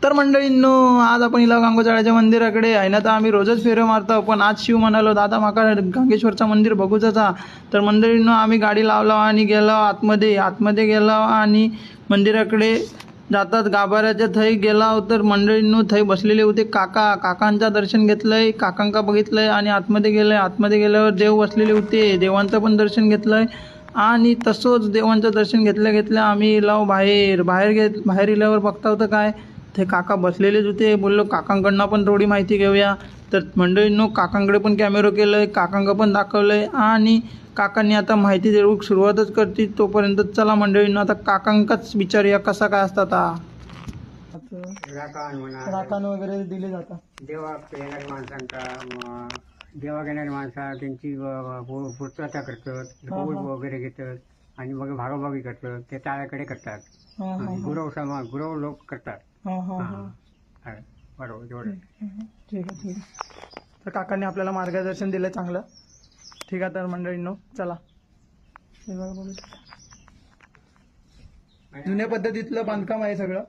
तर मंडळींनो, आज आपण इला गांगोचाळ्याच्या मंदिराकडे आहे ना, तर आम्ही रोजच फेऱ्या मारतो, पण आज शिव म्हणालो दादा माका गांगेश्वरचं मंदिर बघूचा. तर मंडळींनो, आम्ही गाडी लावला आणि गेलो आतमध्ये गेलो आणि मंदिराकडे जातात गाभाऱ्याच्या थई गेला. तर मंडळींनो, थई बसलेले होते काकांचं दर्शन घेतलंय, काकांका बघितलंय आणि आतमध्ये गेल्यावर देव बसलेले होते, देवांचं पण दर्शन घेतलंय. आणि तसंच देवांचं दर्शन घेतल्या आम्ही इलाव बाहेर इल्यावर बघता होतं काय ते काका बसलेलेच होते. बोललो काकांकडनं पण थोडी माहिती घेऊया. तर मंडळींनो, काकांकडे पण कॅमेरा केलं, काकांका पण दाखवलंय आणि काकांनी आता माहिती देऊ सुरुवातच करतील. तोपर्यंत चला मंडळींनो, आता काकांकाच विचारूया कसा काय असतात राखण वगैरे दिले जातात. देवा येणारी माणसांचा देवा घेणारी माणसा त्यांची पूर्तता करतात, वगैरे घेतात आणि मग भागाभागी करतात, ते टाळ्याकडे करतात. गुरव लोक करतात. बरोबर तेवढं. ठीक आहे. तर काकांनी आपल्याला मार्गदर्शन दिलं चांगलं. ठीक आहे. तर मंडळींनो, चला हे बघा बघू. जुन्या पद्धतीतलं बांधकाम आहे सगळं.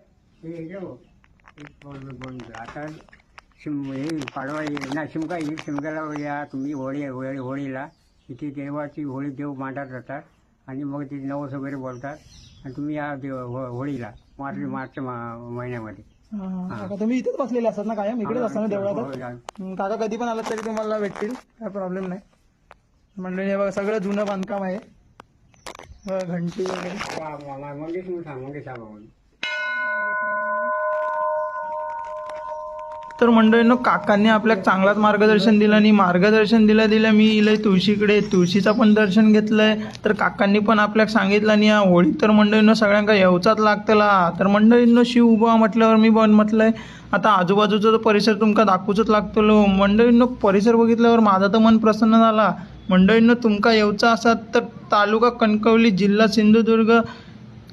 आता पाडवा ना शिमग्याला या तुम्ही होळीला इथे देवाची होळी देव मांडत जातात आणि मग ते नवस वगैरे बोलतात आणि तुम्ही या होळीला मार्च महिन्यामध्ये. काका तुम्ही इथेच बसलेले असतात ना कायम? इकडेच असतात ना देवळात? काका कधी पण आलात तरी तुम्हाला भेटतील, काय प्रॉब्लेम नाही. मंडळी हे बघा, सगळं जुनं बांधकाम आहे. घंटी वगैरे. तर मंडळींनो, काकांनी आपल्याला चांगलाच मार्गदर्शन दिलं आणि मार्गदर्शन दिल्या मी इलय तुळशीचा पण दर्शन घेतलंय. तर काकांनी पण आपल्याला सांगितलं आणि या होळी तर मंडळींनो सगळ्यांका येऊचाच लागतला. तर मंडळींनो, शिव उभा म्हटल्यावर मी पण म्हटलंय आता आजूबाजूचा तो परिसर तुमका दाखवूच लागतो. मंडळींनो, परिसर बघितल्यावर माझा तर मन प्रसन्न झाला. मंडळींनो, तुमका येऊचा असाल तर तालुका कणकवली, जिल्हा सिंधुदुर्ग,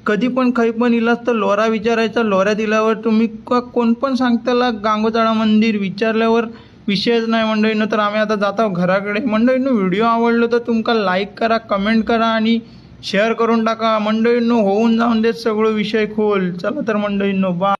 कधी पण काही पण इलाज तर लोरा विचारायचा. लोऱ्यात दिल्यावर तुम्ही कोण पण सांगताला गांगोचाळा मंदिर विचारल्यावर विषयच नाही मंडळींनो. तर आम्ही आता जातो घराकडे. मंडळींनो, व्हिडिओ आवडलो तर तुमका लाईक करा, कमेंट करा आणि शेअर करून टाका. मंडळींनो, होऊन जाऊन देत सगळं विषय खोल. चला तर मंडळींनो, बा.